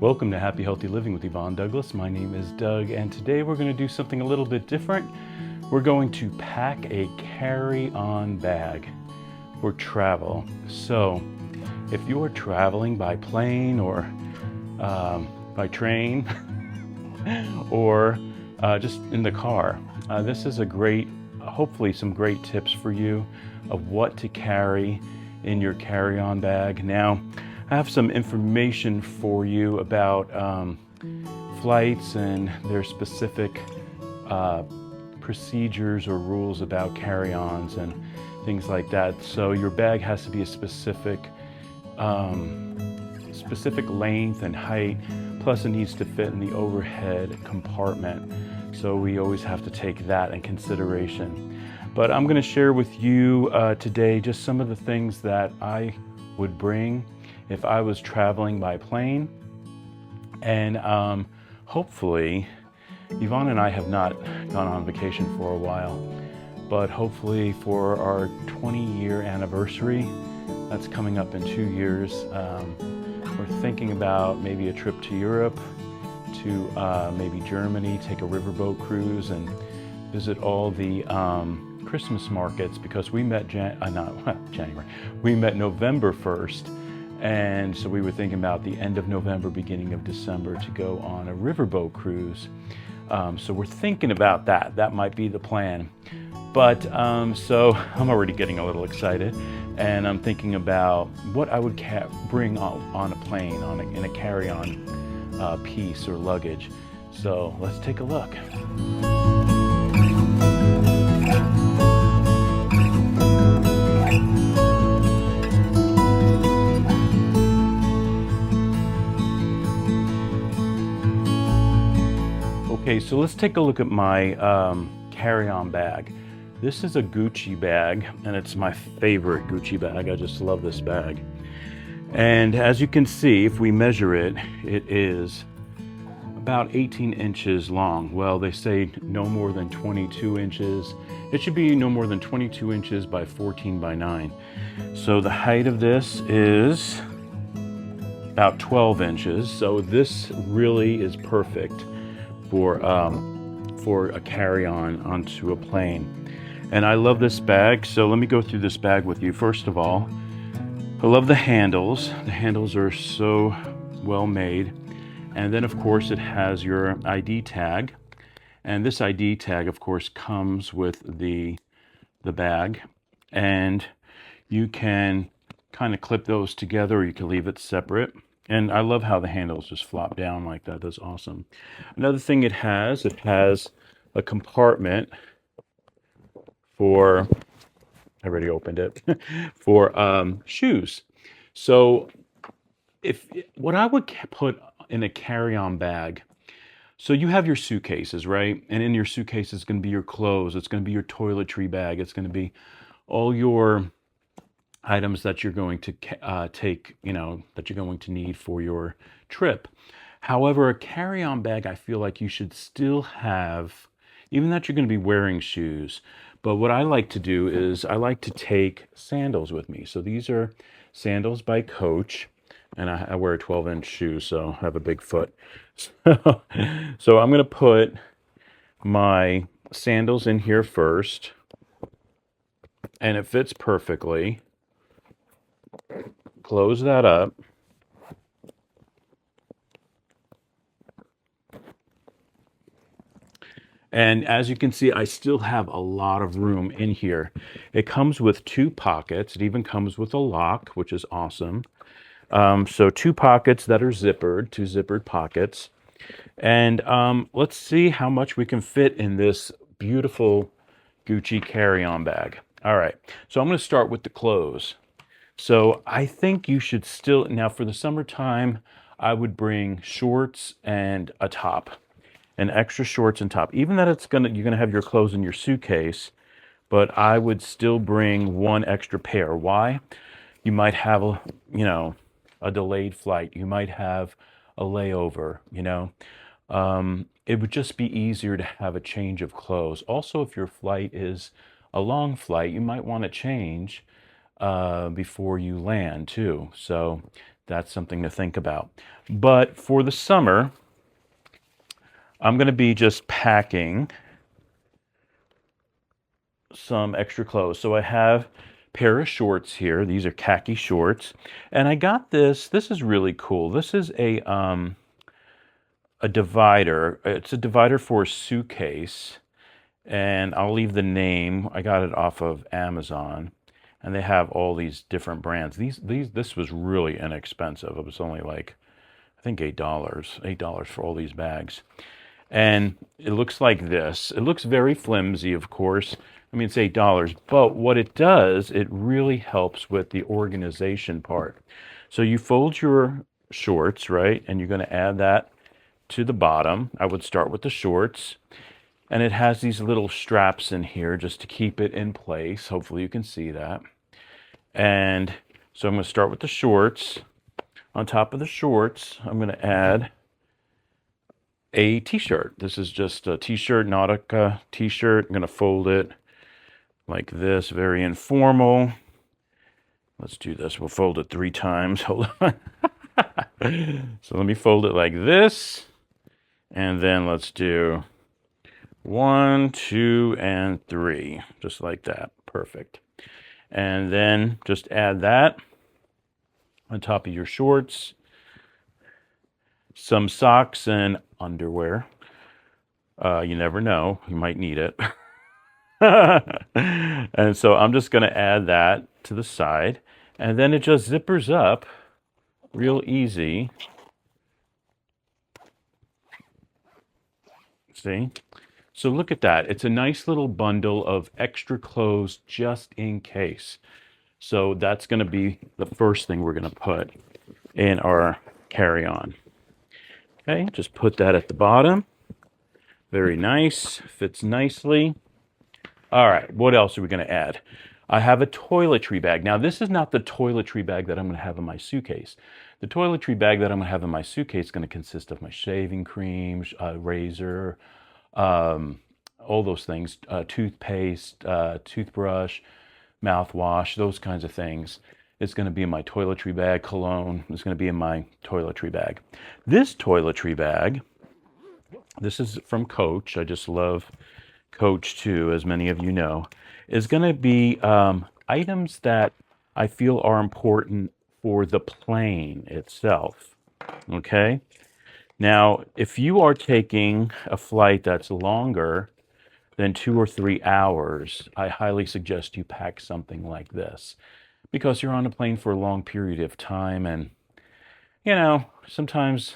Welcome to Happy Healthy Living with Yvonne Douglas. My name is Doug, and today we're going to do something a little bit different. We're going to pack a carry-on bag for travel. So, if you are traveling by plane or by train or just in the car, this is a great, hopefully some great tips for you of what to carry in your carry-on bag. Now, I have some information for you about flights and their specific procedures or rules about carry-ons and things like that. So your bag has to be a specific length and height, plus it needs to fit in the overhead compartment. So we always have to take that in consideration. But I'm going to share with you today just some of the things that I would bring if I was traveling by plane. And hopefully, Yvonne and I have not gone on vacation for a while, but hopefully for our 20-year anniversary, that's coming up in 2 years, we're thinking about maybe a trip to Europe, to maybe Germany, take a riverboat cruise and visit all the Christmas markets, because we met we met November 1st. And so we were thinking about the end of November, beginning of December to go on a riverboat cruise. So we're thinking about that. That might be the plan. But so I'm already getting a little excited, and I'm thinking about what I would bring on a plane, in a carry-on piece or luggage. So let's take a look. Okay, so let's take a look at my carry-on bag. This is a Gucci bag, and it's my favorite Gucci bag. I just love this bag. And as you can see, if we measure it, it is about 18 inches long. Well, they say no more than 22 inches. It should be no more than 22 inches by 14 by 9. So the height of this is about 12 inches. So this really is perfect for a carry-on onto a plane. And I love this bag, so let me go through this bag with you. First of all, I love the handles. The handles are so well made. And then of course it has your ID tag. And this ID tag of course comes with the bag. And you can kind of clip those together, or you can leave it separate. And I love how the handles just flop down like that. That's awesome. Another thing it has a compartment for, I already opened it, for shoes. So what I would put in a carry-on bag, so you have your suitcases, right? And in your suitcase is going to be your clothes. It's going to be your toiletry bag. It's going to be all your items that you're going to take, that you're going to need for your trip. However, a carry-on bag, I feel like you should still have, even that you're going to be wearing shoes. But what I like to do is I like to take sandals with me. So these are sandals by Coach, and I wear a 12-inch shoe, so I have a big foot. So I'm going to put my sandals in here first, and it fits perfectly. Close that up. And as you can see, I still have a lot of room in here. It comes with 2 pockets. It even comes with a lock, which is awesome. So 2 pockets that are zippered, 2 zippered pockets. And let's see how much we can fit in this beautiful Gucci carry-on bag. All right, so I'm going to start with the clothes. So I think you should still, now for the summertime, I would bring shorts and a top, an extra shorts and top. Even that you're gonna have your clothes in your suitcase, but I would still bring 1 extra pair. Why? You might have a delayed flight. You might have a layover, It would just be easier to have a change of clothes. Also, if your flight is a long flight, you might want to change before you land too. So that's something to think about. But for the summer, I'm going to be just packing some extra clothes. So I have a pair of shorts here. These are khaki shorts. And I got this. This is really cool. This is a divider. It's a divider for a suitcase. And I'll leave the name. I got it off of Amazon. And they have all these different brands. This was really inexpensive. It was only like, I think $8 for all these bags. And it looks like this. It looks very flimsy, of course. I mean, it's $8, but what it does, it really helps with the organization part. So you fold your shorts, right? And you're going to add that to the bottom. I would start with the shorts. And it has these little straps in here just to keep it in place. Hopefully you can see that. And so I'm going to start with the shorts. On top of the shorts, I'm going to add a t-shirt. This is just a t-shirt, Nautica t-shirt. I'm going to fold it like this, very informal. Let's do this. We'll fold it 3 times. Hold on. So let me fold it like this. And then let's do 1, 2, and 3. Just like that. Perfect. And then just add that on top of your shorts. Some socks and underwear. You never know. You might need it. And so I'm just going to add that to the side. And then it just zippers up real easy. See? So look at that. It's a nice little bundle of extra clothes just in case. So that's going to be the first thing we're going to put in our carry-on. Okay, just put that at the bottom. Very nice. Fits nicely. All right, what else are we going to add? I have a toiletry bag. Now, this is not the toiletry bag that I'm going to have in my suitcase. The toiletry bag that I'm going to have in my suitcase is going to consist of my shaving cream, razor, all those things, toothpaste, toothbrush, mouthwash, those kinds of things. It's going to be in my toiletry bag. Cologne is going to be in my toiletry bag. This toiletry bag, this is from Coach. I just love Coach too, as many of you know, is going to be items that I feel are important for the plane itself. Okay? Now, if you are taking a flight that's longer than 2 or 3 hours, I highly suggest you pack something like this, because you're on a plane for a long period of time, and you know, sometimes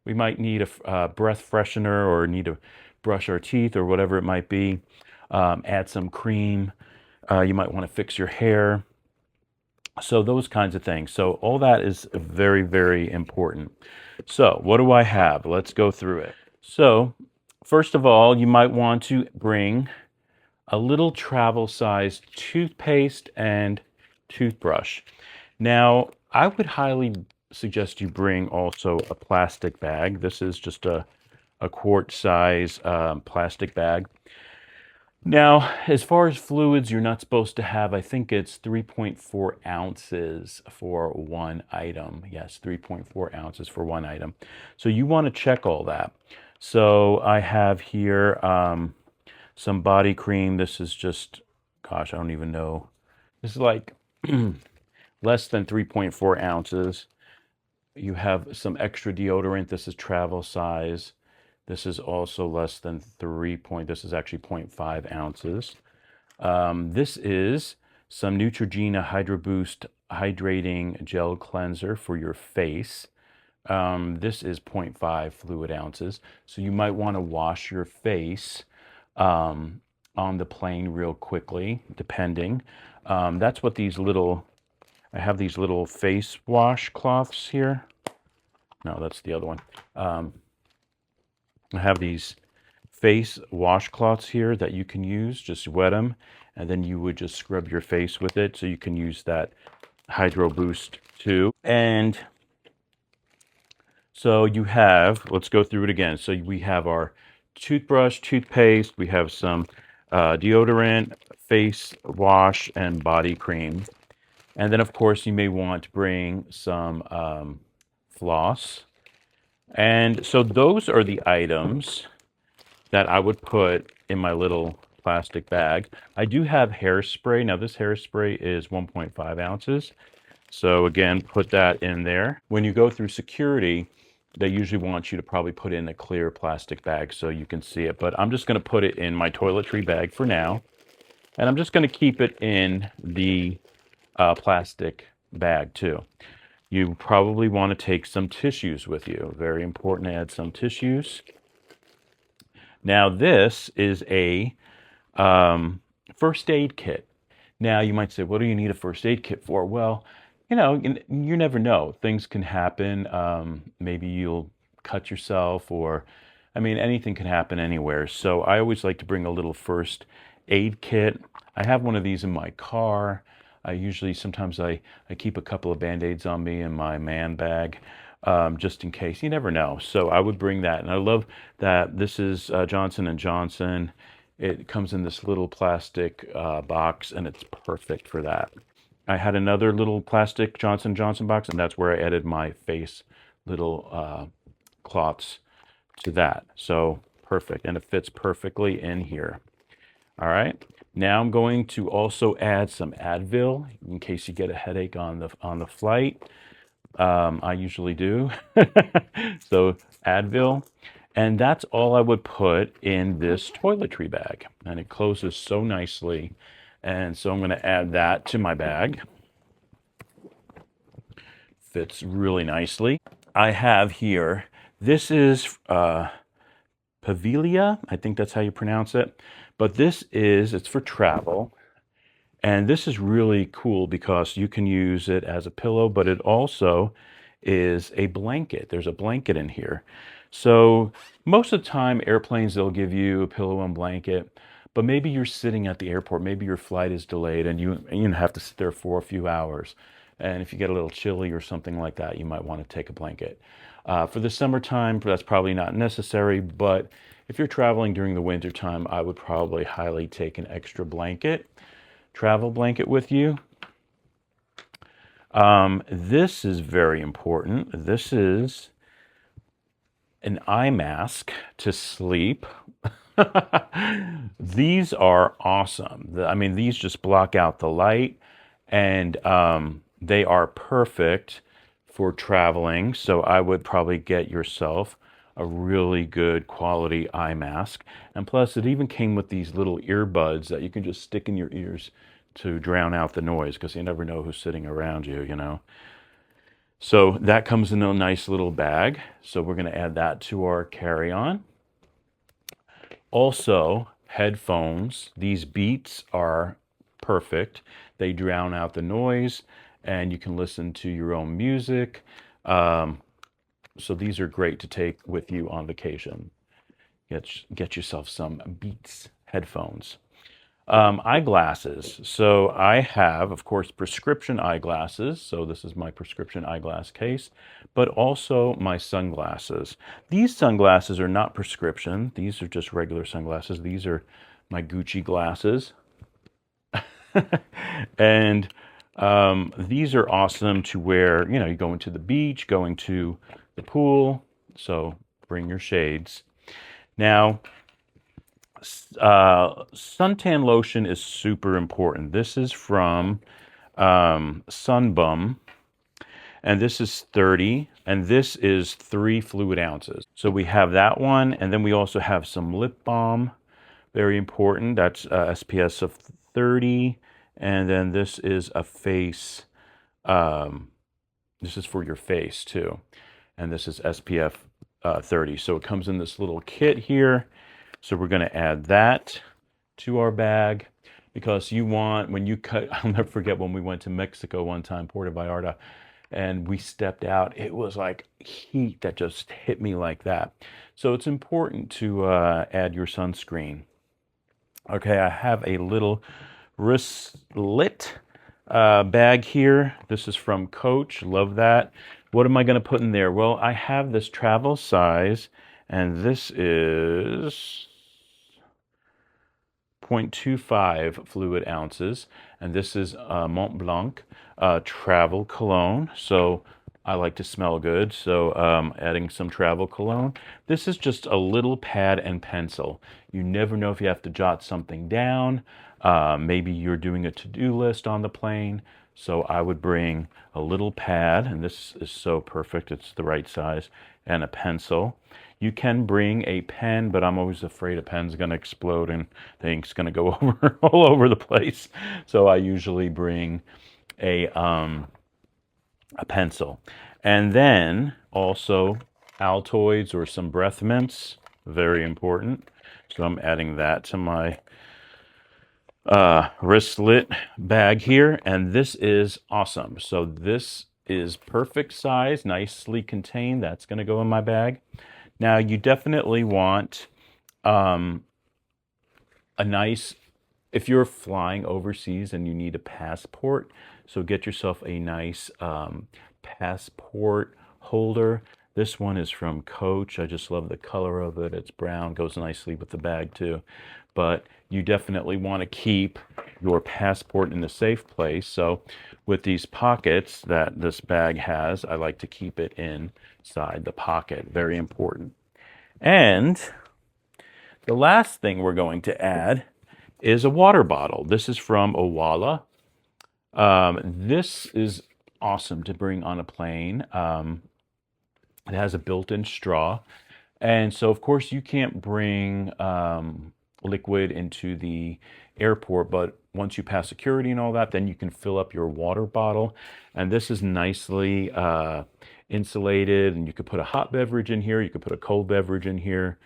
we might need a breath freshener or need to brush our teeth or whatever it might be. Add some cream. You might want to fix your hair. So those kinds of things. So all that is very, very important. So what do I have? Let's go through it. So first of all, you might want to bring a little travel-sized toothpaste and toothbrush. Now, I would highly suggest you bring also a plastic bag. This is just a quart size plastic bag. Now, as far as fluids, you're not supposed to have, I think it's 3.4 ounces for one item. Yes, 3.4 ounces for one item. So you want to check all that. So I have here some body cream. This is just, gosh, I don't even know. This is like less than 3.4 ounces. You have some extra deodorant. This is travel size. This is also less than this is actually 0.5 ounces. This is some Neutrogena Hydro Boost Hydrating Gel Cleanser for your face. This is 0.5 fluid ounces. So you might want to wash your face on the plane real quickly, depending. That's what these little, I have these little face wash cloths here. No, that's the other one. I have these face washcloths here that you can use. Just wet them, and then you would just scrub your face with it. So you can use that Hydro Boost too. And so you have, let's go through it again. So we have our toothbrush, toothpaste, we have some deodorant, face wash, and body cream. And then, of course, you may want to bring some floss. And so those are the items that I would put in my little plastic bag. I do have hairspray. Now, this hairspray is 1.5 ounces. So again, put that in there. When you go through security, they usually want you to probably put in a clear plastic bag so you can see it. But I'm just going to put it in my toiletry bag for now. And I'm just going to keep it in the plastic bag too. You probably want to take some tissues with you. Very important to add some tissues. Now, this is a first aid kit. Now, you might say, what do you need a first aid kit for? Well, you never know. Things can happen. Maybe you'll cut yourself, or, anything can happen anywhere. So I always like to bring a little first aid kit. I have one of these in my car. Sometimes I keep a couple of Band-Aids on me in my man bag, just in case. You never know. So I would bring that. And I love that this is Johnson & Johnson. It comes in this little plastic box, and it's perfect for that. I had another little plastic Johnson & Johnson box, and that's where I added my face little cloths to that. So perfect, and it fits perfectly in here. All right. Now I'm going to also add some Advil in case you get a headache on the flight. I usually do. So Advil. And that's all I would put in this toiletry bag. And it closes so nicely. And so I'm going to add that to my bag. Fits really nicely. I have here, this is Pavilia. I think that's how you pronounce it. But it's for travel. And this is really cool because you can use it as a pillow, but it also is a blanket. There's a blanket in here. So most of the time, airplanes, they'll give you a pillow and blanket, but maybe you're sitting at the airport, maybe your flight is delayed and you have to sit there for a few hours. And if you get a little chilly or something like that, you might want to take a blanket. For the summertime, that's probably not necessary, but if you're traveling during the winter time, I would probably highly take an extra blanket, travel blanket with you. This is very important. This is an eye mask to sleep. These are awesome. These just block out the light, and they are perfect for traveling. So I would probably get yourself a really good quality eye mask. And plus, it even came with these little earbuds that you can just stick in your ears to drown out the noise, because you never know who's sitting around you, So that comes in a nice little bag. So we're going to add that to our carry-on. Also, headphones. These Beats are perfect. They drown out the noise, and you can listen to your own music. So these are great to take with you on vacation. Get yourself some Beats headphones. Eyeglasses. So I have, of course, prescription eyeglasses. So this is my prescription eyeglass case, but also my sunglasses. These sunglasses are not prescription. These are just regular sunglasses. These are my Gucci glasses. And these are awesome to wear, you're going to the beach, going to the pool. So bring your shades. Now, suntan lotion is super important. This is from Sunbum, and this is 30, and this is 3 fluid ounces. So we have that one, and then we also have some lip balm, very important. That's SPF of 30, and then this is a face. This is for your face too, and this is SPF 30. So it comes in this little kit here. So we're going to add that to our bag, because when you cut, I'll never forget when we went to Mexico one time, Puerto Vallarta, and we stepped out. It was like heat that just hit me like that. So it's important to add your sunscreen. Okay, I have a little wristlet bag here. This is from Coach. Love that. What am I going to put in there? Well, I have this travel size, and this is 0.25 fluid ounces, and this is Mont Blanc travel cologne. So I like to smell good, so adding some travel cologne. This is just a little pad and pencil. You never know if you have to jot something down. Maybe you're doing a to-do list on the plane. So I would bring a little pad, and this is so perfect, it's the right size, and a pencil. You can bring a pen, but I'm always afraid a pen's gonna explode and the ink's gonna go over all over the place. So I usually bring a pencil. And then also Altoids or some breath mints, very important. So I'm adding that to my wristlet bag here, and this is awesome. So this is perfect size, nicely contained. That's going to go in my bag. Now you definitely want a nice, if you're flying overseas and you need a passport, so get yourself a nice passport holder. This one is from Coach. I just love the color of it. It's brown, goes nicely with the bag too. But you definitely want to keep your passport in a safe place. So with these pockets that this bag has, I like to keep it inside the pocket. Very important. And the last thing we're going to add is a water bottle. This is from Owala. This is awesome to bring on a plane. It has a built-in straw. And so, of course, you can't bring liquid into the airport, but once you pass security and all that, then you can fill up your water bottle. And this is nicely insulated, and you could put a hot beverage in here, you could put a cold beverage in here,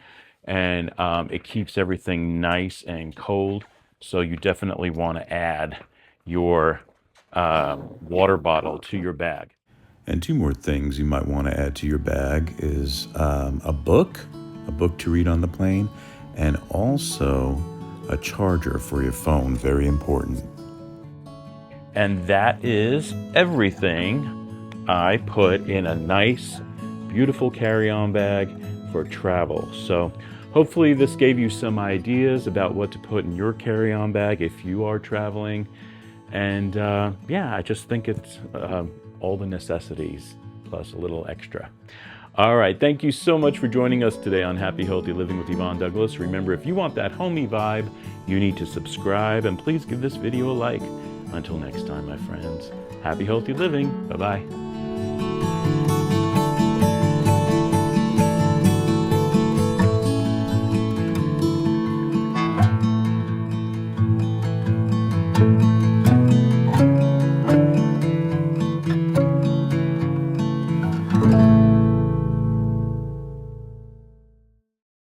and it keeps everything nice and cold. So you definitely want to add your water bottle to your bag. And two more things you might want to add to your bag is a book to read on the plane, and also a charger for your phone, very important. And that is everything I put in a nice, beautiful carry-on bag for travel. So hopefully this gave you some ideas about what to put in your carry-on bag if you are traveling. And yeah, I just think it's all the necessities plus a little extra. All right, thank you so much for joining us today on Happy Healthy Living with Yvonne Douglas. Remember, if you want that homey vibe, you need to subscribe, and please give this video a like. Until next time, my friends, happy healthy living. Bye-bye.